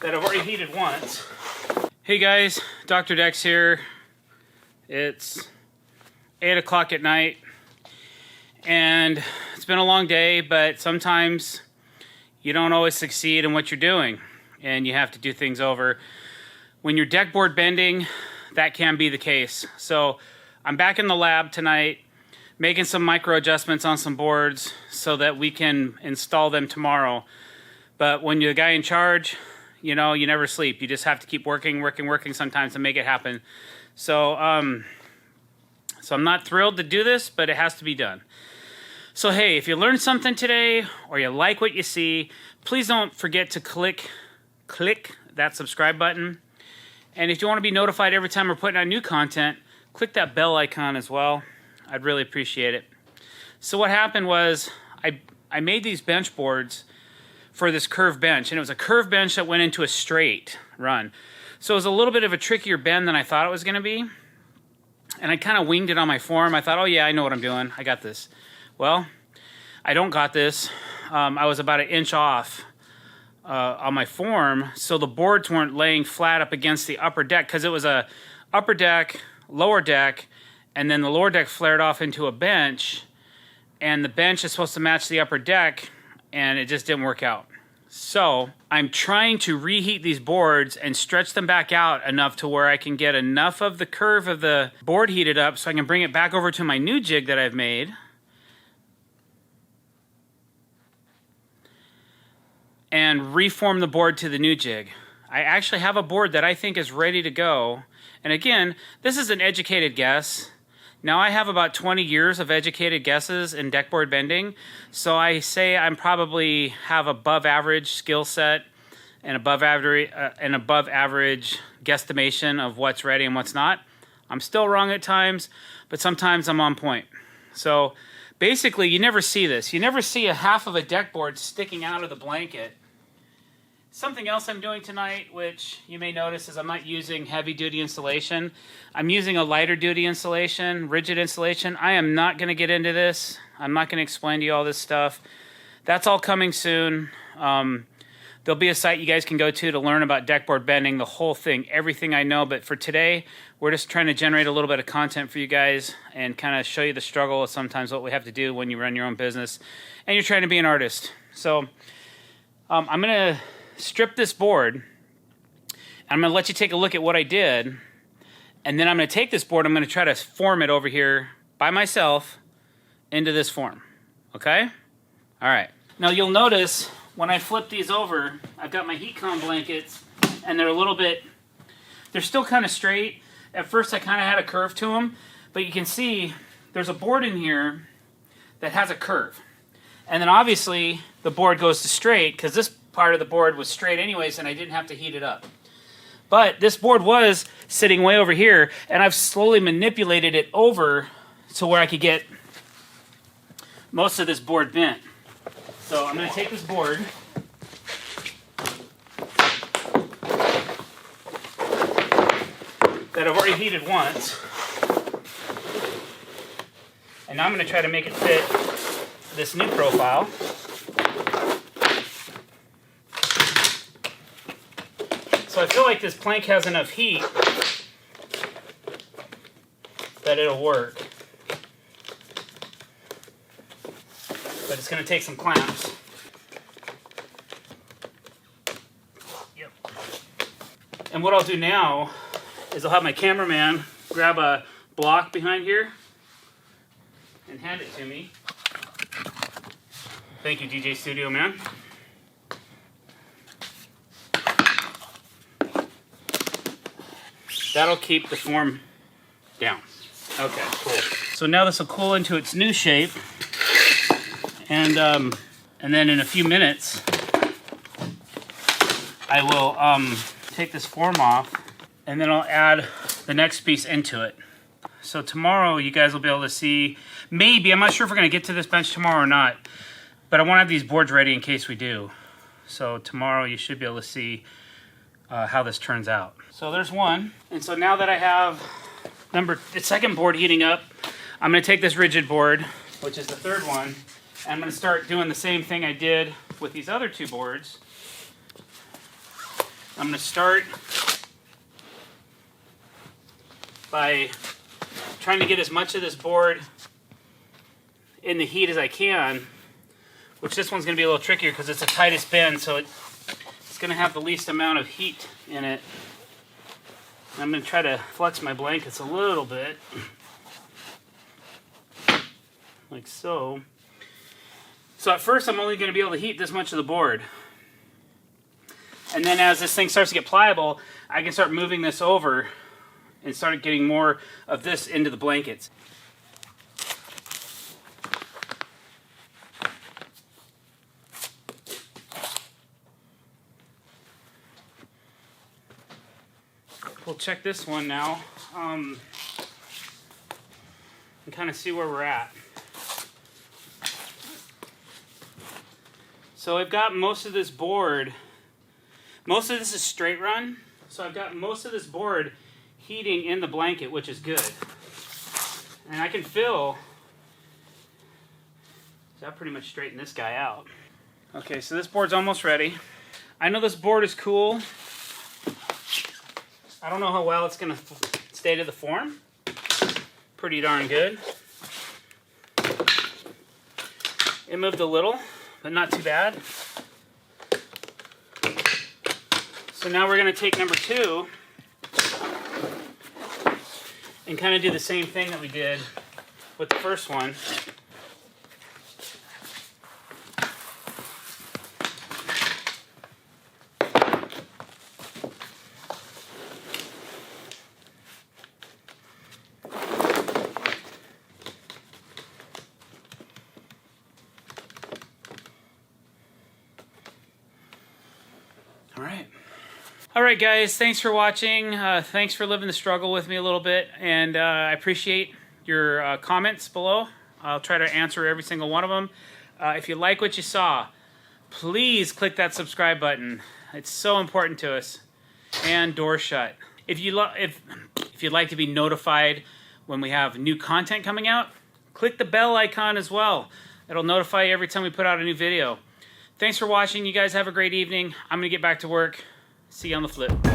that I've already heated once. Hey guys, Dr. Decks here. It's 8 o'clock at night and it's been a long day, but sometimes you don't always succeed in what you're doing and you have to do things over. When you're deck board bending, that can be the case. So I'm back in the lab tonight making some micro adjustments on some boards so that we can install them tomorrow. But when you're the guy in charge, you know, you never sleep. You just have to keep working sometimes to make it happen. So, so I'm not thrilled to do this, but it has to be done. So hey, if you learned something today or you like what you see, please don't forget to click that subscribe button. And if you want to be notified every time we're putting out new content, click that bell icon as well. I'd really appreciate it. So what happened was I made these bench boards for this curved bench, and it was a curved bench that went into a straight run. So it was a little bit of a trickier bend than I thought it was going to be. And I kind of winged it on my form. I thought, oh yeah, I know what I'm doing. I got this. Well, I don't got this. I was about 1 inch off on my form, so the boards weren't laying flat up against the upper deck, because it was a upper deck, lower deck, and then the lower deck flared off into a bench, and the bench is supposed to match the upper deck, and it just didn't work out. So I'm trying to reheat these boards and stretch them back out enough to where I can get enough of the curve of the board heated up so I can bring it back over to my new jig that I've made. And reform the board to the new jig. I actually have a board that I think is ready to go. And again, this is an educated guess. Now I have about 20 years of educated guesses in deck board bending, so I say I'm probably have above average skill set and above average guesstimation of what's ready and what's not. I'm still wrong at times, but sometimes I'm on point. So basically, you never see this. You never see a half of a deck board sticking out of the blanket. Something else I'm doing tonight, which you may notice, is I'm not using heavy-duty insulation. I'm using a lighter-duty insulation, rigid insulation. I am not going to get into this. I'm not going to explain to you all this stuff. That's all coming soon. There'll be a site you guys can go to learn about deck board bending, the whole thing, everything I know. But for today, we're just trying to generate a little bit of content for you guys and kind of show you the struggle of sometimes what we have to do when you run your own business and you're trying to be an artist. So I'm going to strip this board, and I'm going to let you take a look at what I did, and then I'm going to take this board, I'm going to try to form it over here by myself into this form. Okay? Alright. Now you'll notice when I flip these over, I've got my heat con blankets, and they're a little bit, they're still kind of straight. At first I kind of had a curve to them, but you can see there's a board in here that has a curve. And then obviously the board goes to straight, because this part of the board was straight anyways, and I didn't have to heat it up. But this board was sitting way over here, and I've slowly manipulated it over to where I could get most of this board bent. So I'm going to take this board, that I've already heated once, and now I'm going to try to make it fit this new profile. So I feel like this plank has enough heat that it'll work. But it's going to take some clamps. Yep. And what I'll do now is I'll have my cameraman grab a block behind here and hand it to me. Thank you, DJ Studio Man. That'll keep the form down. Okay, cool. So now this will cool into its new shape, and then in a few minutes, I will take this form off, and then I'll add the next piece into it. So tomorrow, you guys will be able to see. Maybe, I'm not sure if we're going to get to this bench tomorrow or not, but I want to have these boards ready in case we do. So tomorrow, you should be able to see how this turns out. So there's one, and so now that I have the second board heating up, I'm going to take this rigid board, which is the third one, and I'm going to start doing the same thing I did with these other two boards. I'm going to start by trying to get as much of this board in the heat as I can, which this one's going to be a little trickier because it's the tightest bend, so it's going to have the least amount of heat in it. I'm going to try to flex my blankets a little bit, like so. So at first I'm only going to be able to heat this much of the board. And then as this thing starts to get pliable, I can start moving this over and start getting more of this into the blankets. We'll check this one now and kind of see where we're at. So I've got most of this board, most of this is straight run, so I've got most of this board heating in the blanket, which is good. And I can feel, so I pretty much straighten this guy out. Okay, so this board's almost ready. I know this board is cool. I don't know how well it's going to stay to the form. Pretty darn good. It moved a little, but not too bad. So now we're going to take number 2 and kind of do the same thing that we did with the first one. All right, guys, thanks for watching. Thanks for living the struggle with me a little bit, and I appreciate your comments below. I'll try to answer every single one of them. If you like what you saw, please click that subscribe button. It's so important to us. And door shut. If you'd like to be notified when we have new content coming out, click the bell icon as well. It'll notify you every time we put out a new video. Thanks for watching. You guys have a great evening. I'm going to get back to work. See you on the flip.